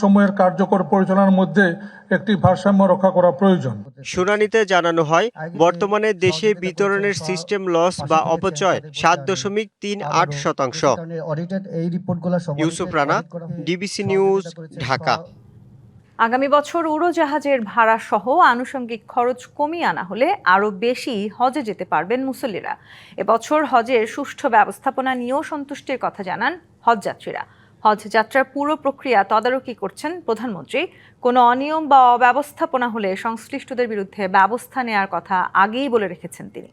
সমূহের কার্যকর পরিচালনার মধ্যে একটি ভারসাম্য রক্ষা করা প্রয়োজন। শুনানিতে জানানো হয়, বর্তমানে দেশে বিতরণের সিস্টেম লস বা অপচয় 7.38%। Yusuf Rana, DBC news, Dhaka. আগামী বছর উড়োজাহাজের ভাড়া সহ আনুষঙ্গিক খরচ কমিয়ে আনা হলে আরও বেশি হজে যেতে পারবেন মুসল্লিরা। এবছর হজের সুষ্ঠু ব্যবস্থাপনা নিয়েও সন্তুষ্টির কথা জানান হজযাত্রীরা। হজ যাত্রার পুরো প্রক্রিয়া তদারকি করছেন প্রধানমন্ত্রী। কোনো অনিয়ম বা অব্যবস্থাপনা হলে সংশ্লিষ্টদের বিরুদ্ধে ব্যবস্থা নেওয়ার কথা আগেই বলে রেখেছেন তিনি।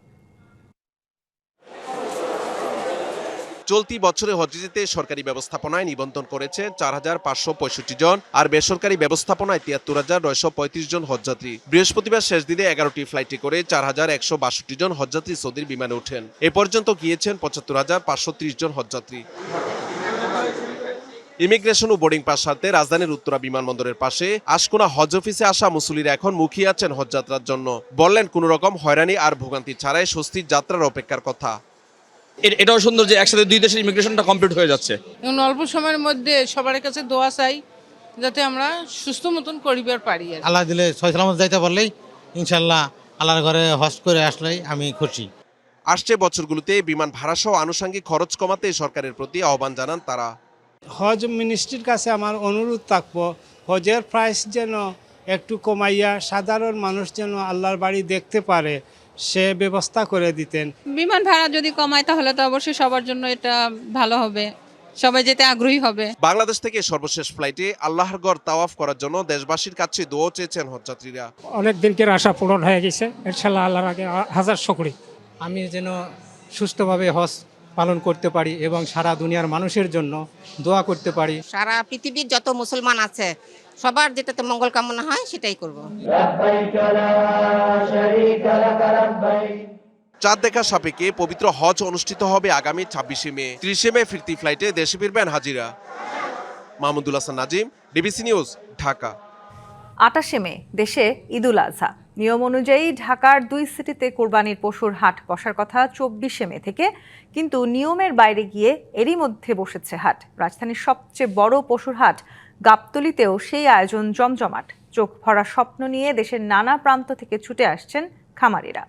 চলতি বছরে হজে যেতে সরকারি ব্যবস্থাপনায় নিবন্ধন করেছে 4,565 জন, আর বেসরকারি ব্যবস্থাপনায় 73,935 জন হজযাত্রী। বৃহস্পতিবার শেষ দিনে 11টি ফ্লাইটে করে 4,162 জন হজযাত্রী সৌদির বিমানে ওঠেন। এ পর্যন্ত গিয়েছেন 75,530 জন হজযাত্রী। ইমিগ্রেশন ও বোর্ডিং পাস সারতে রাজধানীর উত্তরা বিমানবন্দরের পাশে আশকোনা হজ অফিসে আসা মুসল্লিরা এখন মুখিয়ে আছেন হজযাত্রার জন্য। বললেন কোনো রকম হয়রানি আর ভোগান্তি ছাড়াই স্বস্তির যাত্রার অপেক্ষার কথা। এটাও সুন্দর যে একসাথে দুই দেশের ইমিগ্রেশনটা কমপ্লিট হয়ে যাচ্ছে। অল্প সময়ের মধ্যে সবার কাছে দোয়া চাই যাতে আমরা সুস্থ মতন করিবার পারি। আল্লাহ দিলে সহি সালামত যাইতে পারলেই ইনশাল্লাহ আল্লাহর ঘরে হজ করে আসলেই আমি খুশি। আসছে বছরগুলোতে বিমান ভাড়াসহ আনুষঙ্গিক খরচ কমাতে সরকারের প্রতি আহ্বান জানান তারা। হজ মিনিস্ট্রির কাছে আমার অনুরোধ থাকবো, হজের প্রাইস যেন একটু কমাইয়া সাধারণ মানুষ যেন আল্লাহর বাড়ি দেখতে পারে সে ব্যবস্থা করে দিতেন। বিমান ভাড়া যদি কমায় তাহলে তো অবশ্যই সবার জন্য এটা ভালো হবে, সবাই যেতে আগ্রহী হবে। বাংলাদেশ থেকে সর্বশেষ ফ্লাইটে আল্লাহর ঘর তাওয়াফ করার জন্য দেশবাসীর কাছে দোয়া চেয়েছেন হজযাত্রীরা। অনেক দিনকের আশা পূরণ হয়ে গেছে, ইনশাআল্লাহ আল্লাহর আগে হাজার শুকরিয়া। আমি যেন সুষ্ঠুভাবে হজ পালন করতে পারি এবং সারা দুনিয়ার মানুষের জন্য দোয়া করতে পারি। সারা পৃথিবীর যত মুসলমান আছে সবার যেটাতে মঙ্গল কামনা হয় সেটাই করব। চাঁদ দেখা সাপেক্ষে পবিত্র হজ অনুষ্ঠিত হবে আগামী 26শে মে। 30শে মে ফিরতি ফ্লাইটে দেশে ফিরবেন হাজিরা। Mahmudul Hasan Nazim, DBC news, Dhaka. 28শে মে দেশে ঈদুল আজহা। নিয়ম অনুযায়ী ঢাকার 2 সিটিতে কোরবানির পশুর হাট বসার কথা 24শে মে থেকে, কিন্তু নিয়মের বাইরে গিয়ে এরই মধ্যে বসেছে হাট। রাজধানীর সবচেয়ে বড় পশুর হাট গাবতলীতেও সেই আয়োজন জমজমাট। চোখ ভরা স্বপ্ন নিয়ে দেশের নানা প্রান্ত থেকে ছুটে আসছেন খামারিরা।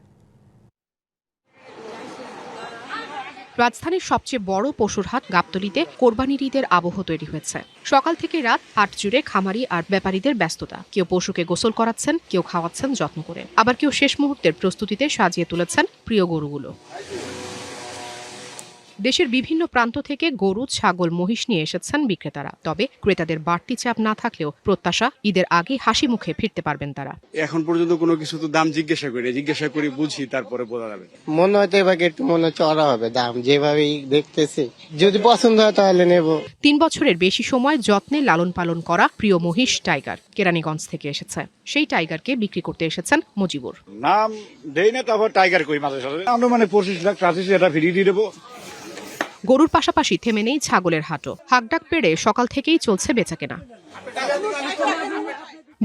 রাজধানীর সবচেয়ে বড় পশুর হাট গাবতলীতে কোরবানির ঈদের আবহ তৈরি হয়েছে। সকাল থেকে রাত হাট জুড়ে খামারি আর ব্যাপারীদের ব্যস্ততা। কেউ পশুকে গোসল করাচ্ছেন, কেউ খাওয়াচ্ছেন যত্ন করে, আবার কেউ শেষ মুহূর্তের প্রস্তুতিতে সাজিয়ে তুলেছেন প্রিয় গরুগুলো। দেশের বিভিন্ন প্রান্ত থেকে গরু, ছাগল, মহিষ নিয়ে এসেছেন বিক্রেতারা। তবে ক্রেতাদের বাড়তি চাপ না থাকলেও প্রত্যাশা ঈদের আগে হাসি মুখে ফিরতে পারবেন তারা। এখন পর্যন্ত কোনো কিছু তো দাম জিজ্ঞাসা করি বুঝি, তারপরে বোঝা যাবে। মনে হয় তো এভাবে একটু মনে চড়া হবে দাম, যেভাবে দেখতেছি যদি পছন্দ হয় তাহলে নেব। 3 বছরের বেশি সময় যত্নে লালন পালন করা প্রিয় মহিষ টাইগার কেরানীগঞ্জ থেকে এসেছে। সেই টাইগারকে বিক্রি করতে এসেছেন মুজিবুর। নাম দেই না, তারপর টাইগার কই মাঝে সাথে আমরা 25 লাখ চাচ্ছি, এটা ফিরিয়ে দিয়ে দেবো। গরুর পাশাপাশি থেমে নেই ছাগলের হাটও। হাকডাক পেড়ে সকাল থেকেই চলছে বেচাকেনা।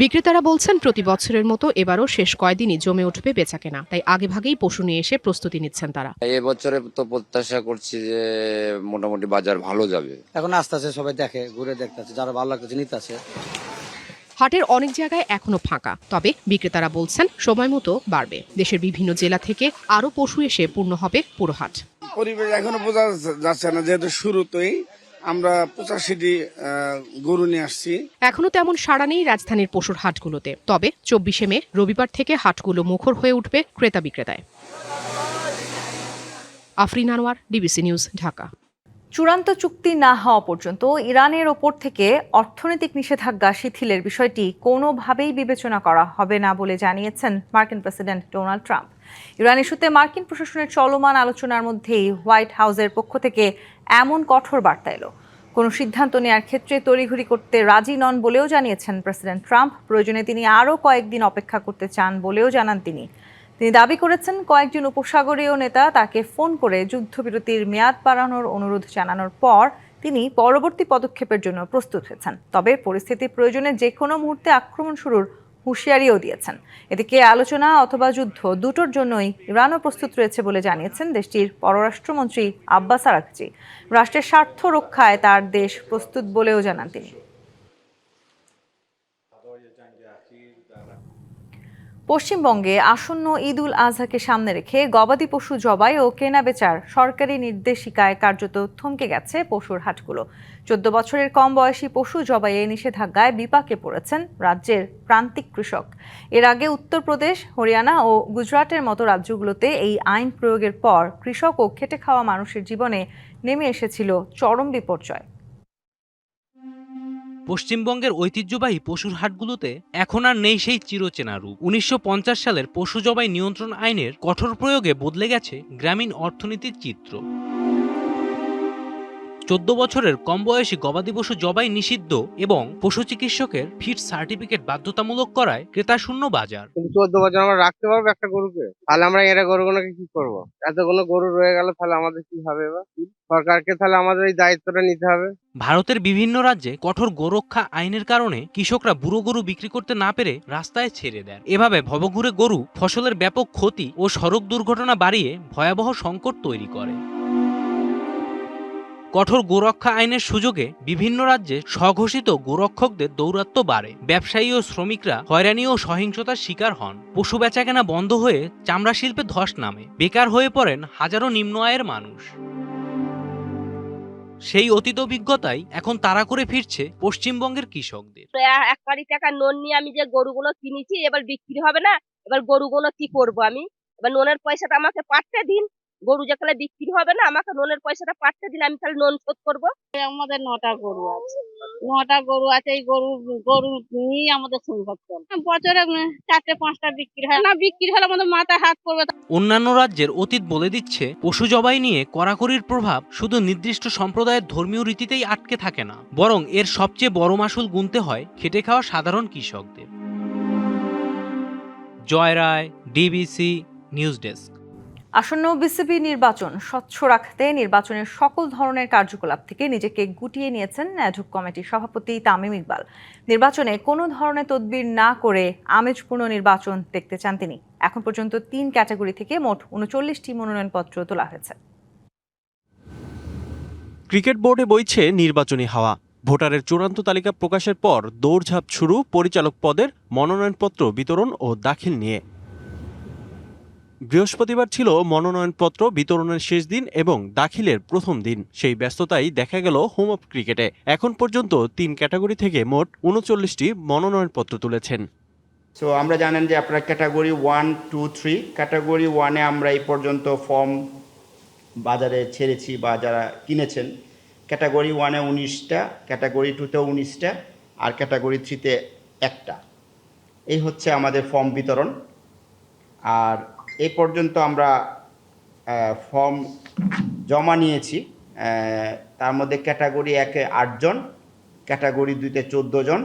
বিক্রেতারা বলছেন প্রতি বছরের মতো এবারও শেষ কয়দিনই জমে উঠবে বেচাকেনা, তাই আগেভাগেই পশু নিয়ে এসে প্রস্তুতি নিচ্ছেন তারা। এবছরে তো প্রত্যাশা করছি যে মোটামুটি বাজার ভালো যাবে। এখন আস্তে আস্তে সবাই দেখে, ঘুরে দেখতেছে, যারা ভালো লাগতেছে নিতেছে। হাটের অনেক জায়গায় এখনো ফাঁকা, তবে বিক্রেতারা বলছেন সময় মতো বাড়বে। দেশের বিভিন্ন জেলা থেকে আরো পশু এসে পূর্ণ হবে পুরো হাট। পরিবেশ এখনো বোঝা যাচ্ছে না, যেহেতু শুরুতেই আমরা 85টি গরু নিয়ে আসছি। এখনো তেমন সাড়া নেই রাজধানীর পশুর হাটগুলোতে, তবে 24শে মে রবিবার থেকে হাটগুলো মুখর হয়ে উঠবে ক্রেতা বিক্রেতায়। Afrin Anwar, DBC news, Dhaka. চূড়ান্ত চুক্তি না হওয়া পর্যন্ত ইরানের ওপর থেকে অর্থনৈতিক নিষেধাজ্ঞা শিথিলের বিষয়টি কোনোভাবেই বিবেচনা করা হবে না বলে জানিয়েছেন মার্কিন প্রেসিডেন্ট ডোনাল্ড ট্রাম্প। ইরান ইস্যুতে মার্কিন প্রশাসনের চলমান আলোচনার মধ্যেই হোয়াইট হাউসের পক্ষ থেকে এমন কঠোর বার্তা এলো। কোনো সিদ্ধান্ত নেওয়ার ক্ষেত্রে তড়িঘড়ি করতে রাজি নন বলেও জানিয়েছেন প্রেসিডেন্ট ট্রাম্প। প্রয়োজনে তিনি আরও কয়েকদিন অপেক্ষা করতে চান বলেও জানান তিনি। তিনি দাবি করেছেন কয়েকজন উপসাগরীয় নেতা তাকে ফোন করে যুদ্ধবিরতির মেয়াদ বাড়ানোর অনুরোধ জানানোর পর তিনি পরবর্তী পদক্ষেপের জন্য প্রস্তুত হয়েছেন। তবে পরিস্থিতি প্রয়োজনে যে কোনো মুহূর্তে আক্রমণ শুরুর হুঁশিয়ারিও দিয়েছেন। এদিকে আলোচনা অথবা যুদ্ধ দুটোর জন্যই ইরানও প্রস্তুত রয়েছে বলে জানিয়েছেন দেশটির পররাষ্ট্রমন্ত্রী আব্বাস আরাকচি। রাষ্ট্রের স্বার্থ রক্ষায় তার দেশ প্রস্তুত বলেও জানান তিনি। পশ্চিমবঙ্গে আসন্ন ঈদুল আজহাকে সামনে রেখে গবাদি পশু জবাই ও কেনা বেচার সরকারি নির্দেশিকায় কার্যত থমকে গেছে পশুর হাটগুলো। 14 বছরের কম বয়সী পশু জবাইয়ে নিষেধাজ্ঞায় বিপাকে পড়েছেন রাজ্যের প্রান্তিক কৃষক। এর আগে উত্তরপ্রদেশ, হরিয়ানা ও গুজরাটের মতো রাজ্যগুলোতে এই আইন প্রয়োগের পর কৃষক ও খেটে খাওয়া মানুষের জীবনে নেমে এসেছিল চরম বিপর্যয়। পশ্চিমবঙ্গের ঐতিহ্যবাহী পশুর হাটগুলোতে এখন আর নেই সেই চিরচেনা রূপ। 1950 সালের পশু জবাই নিয়ন্ত্রণ আইনের কঠোর প্রয়োগে বদলে গেছে গ্রামীণ অর্থনীতির চিত্র। 14 বছরের কম বয়সী গবাদি পশু জবাই নিষিদ্ধ এবং পশু চিকিৎসকের ফিট সার্টিফিকেট বাধ্যতামূলক করায় ক্রেতা শূন্য বাজার। 14 বছর আমরা রাখতে পারবো একটা গরুকে? তাহলে আমরা এরা গরুগুলোকে কি করবো? এতগুলো গরু রয়ে গেল, তাহলে আমাদের কি হবে? এবার সরকারকে তাহলে আমাদের এই দায়িত্বটা নিতে হবে। ভারতের বিভিন্ন রাজ্যে কঠোর গোরক্ষা আইনের কারণে কৃষকরা বুড়ো গরু বিক্রি করতে না পেরে রাস্তায় ছেড়ে দেন। এভাবে ভবঘুরে গরু ফসলের ব্যাপক ক্ষতি ও সড়ক দুর্ঘটনা বাড়িয়ে ভয়াবহ সংকট তৈরি করে। কঠোর গোরক্ষা আইনের সুযোগে বিভিন্ন রাজ্যে স্বঘোষিত গোরক্ষকদের দৌরাত্ম্য বাড়ে। ব্যবসায়ী ও শ্রমিকরা হয়রানি ও সহিংসতার শিকার হন। পশু বেচাকেনা বন্ধ হয়ে চামড়া শিল্পে ধস নামে। বেকার হয়ে পড়েন হাজারো নিম্ন আয়ের মানুষ। সেই অতীত অভিজ্ঞতাই এখন তাড়া করে ফিরছে পশ্চিমবঙ্গের কৃষকদের। 1 কোটি টাকা লোন নিয়ে আমি যে গরুগুলো কিনেছি, এবার বিক্রি হবে না, এবার গরুগুলো কি করব আমি? এবার লোনের পয়সাটা আমাকে পাঠতে দিন। গরু যেখানে বিক্রি হবে না, আমাকে লোনের পয়সাটা পাঠতে দিন, আমি তাহলে লোন শোধ করব। আমাদের 9টা গরু আছে, 9টা গরু আছে। এই গরু নিয়ে আমাদের সংসার চলে। বছরে 4-5টা বিক্রি হয় না, বিক্রি হলে আমাদের মাথায় হাত পড়বে। অন্যান্য রাজ্যের অতীত বলে দিচ্ছে পশু জবাই নিয়ে কড়াকড়ির প্রভাব শুধু নির্দিষ্ট সম্প্রদায়ের ধর্মীয় রীতিতেই আটকে থাকে না, বরং এর সবচেয়ে বড় মাসুল গুনতে হয় খেটে খাওয়া সাধারণ কৃষকদের। জয় রায়, ডিবিসি নিউজ ডেস্ক। আসন্ন বিসিবি নির্বাচন স্বচ্ছ রাখতে নির্বাচনের সকল ধরনের কার্যকলাপ থেকে নিজেকে গুটিয়ে নিয়েছেন অ্যাডহক কমিটির সভাপতি তামিম ইকবাল। নির্বাচনে কোনো ধরনের তদবির না করে আমেজপূর্ণ নির্বাচন দেখতে চান তিনি। এখন পর্যন্ত 3 ক্যাটাগরি থেকে মোট 39টি মনোনয়নপত্র তোলা হয়েছে। ক্রিকেট বোর্ডে বইছে নির্বাচনী হাওয়া। ভোটারের চূড়ান্ত তালিকা প্রকাশের পর দৌড়ঝাঁপ শুরু পরিচালক পদের মনোনয়নপত্র বিতরণ ও দাখিল নিয়ে। বৃহস্পতিবার ছিল মনোনয়নপত্র বিতরণের শেষ দিন এবং দাখিলের প্রথম দিন। সেই ব্যস্ততাই দেখা গেল হোম অফ ক্রিকেটে। এখন পর্যন্ত 3 ক্যাটাগরি থেকে মোট 39টি মনোনয়নপত্র তুলেছেন। সো আমরা জানেন যে আপনারা ক্যাটাগরি 1, 2, 3 ক্যাটাগরি 1-এ আমরা এই পর্যন্ত ফর্ম বাজারে ছেড়েছি বা যারা কিনেছেন। ক্যাটাগরি 1-এ 19টা, ক্যাটাগরি 2-তেও 19টা, আর ক্যাটাগরি 3-তে 1টা। এই হচ্ছে আমাদের ফর্ম বিতরণ। আর এই পর্যন্ত আমরা ফর্ম জমা নিয়েছি, তার মধ্যে ক্যাটাগরি 1-এ 8 জন, ক্যাটাগরি 2-তে 14 জন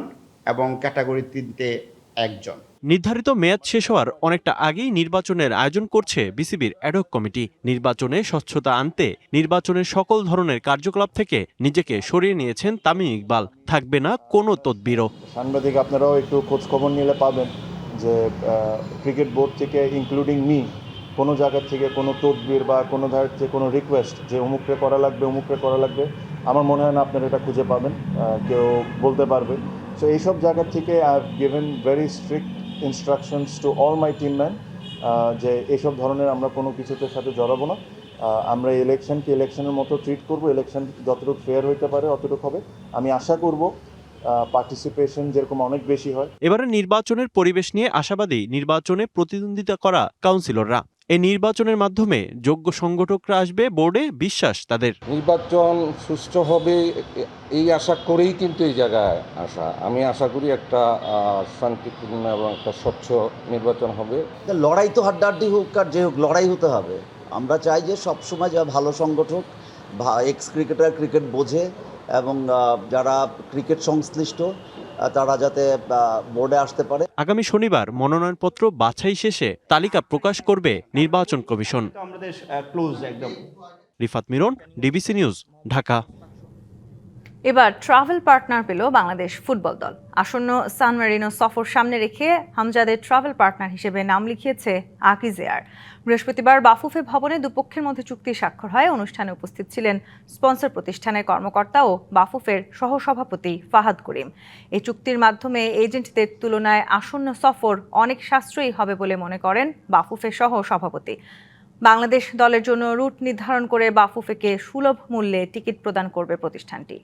এবং ক্যাটাগরি 3-তে 1 জন। নির্ধারিত মেয়াদ শেষ হওয়ার অনেকটা আগেই নির্বাচনের আয়োজন করছে বিসিবির অ্যাডহক কমিটি। নির্বাচনে স্বচ্ছতা আনতে নির্বাচনের সকল ধরনের কার্যকলাপ থেকে নিজেকে সরিয়ে নিয়েছেন তামিম ইকবাল। থাকবে না কোনো তদবিরও। সাংবাদিক আপনারাও একটু খোঁজ খবর নিলে পাবেন যে ক্রিকেট বোর্ড থেকে ইনক্লুডিং মি কোনো জায়গা থেকে কোনো তদবির বা কোনো ধারের থেকে কোনো রিকোয়েস্ট যে অমুকরে করা লাগবে আমার মনে হয় না আপনারা এটা খুঁজে পাবেন, কেউ বলতে পারবে। সো এইসব জায়গা থেকে I have given very strict instructions to all my team man যে এইসব ধরনের আমরা কোনো কিছুতে সাথে জড়াবো না। আমরা ইলেকশনকে ইলেকশনের মতো ট্রিট করবো। ইলেকশন যতটুকু ফেয়ার হইতে পারে অতটুকু হবে। আমি আশা করব পার্টিসিপেশন যেরকম অনেক বেশি হয়। এবারে নির্বাচনের পরিবেশ নিয়ে আশাবাদী নির্বাচনে প্রতিদ্বন্দ্বিতা করা কাউন্সিলররা। এই নির্বাচনের মাধ্যমে যোগ্য সংগঠকরা আসবে বোর্ডে, বিশ্বাস তাদের। নির্বাচন সুষ্ঠু হবে এই আশা করেই কিন্তু এই জায়গায় আসা। আমি আশা করি একটা শান্তিপূর্ণ এবং একটা স্বচ্ছ নির্বাচন হবে। লড়াই তো হাড্ডাহাড্ডি হোক আর যে হোক, লড়াই হতে হবে। আমরা চাই যে সবসময় যা ভালো সংগঠক, এক্স ক্রিকেটার, ক্রিকেট বোঝে এবং যারা ক্রিকেট সংশ্লিষ্ট তারা যাতে বোর্ডে আসতে পারে। আগামী শনিবার মনোনয়নপত্র বাছাই শেষে তালিকা প্রকাশ করবে নির্বাচন commission. Rifat Miran, DBC news, Dhaka. এবার ট্রাভেল পার্টনার পেল বাংলাদেশ ফুটবল দল। আসন্ন সান মেরিনো সফর সামনে রেখে হামজাদের ট্রাভেল পার্টনার হিসেবে নাম লিখিয়েছে আকিজ এয়ার। বৃহস্পতিবার বাফুফে ভবনে দুপক্ষের মধ্যে চুক্তি স্বাক্ষর হয়। অনুষ্ঠানে উপস্থিত ছিলেন স্পন্সর প্রতিষ্ঠানের কর্মকর্তা ও বাফুফের সহসভাপতি ফাহাদ করিম। এই চুক্তির মাধ্যমে এজেন্টদের তুলনায় আসন্ন সফর অনেক সাশ্রয়ী হবে বলে মনে করেন বাফুফের সহসভাপতি। বাংলাদেশ দলের জন্য রুট নির্ধারণ করে বাফুফেকে সুলভ মূল্যে টিকিট প্রদান করবে প্রতিষ্ঠানটি।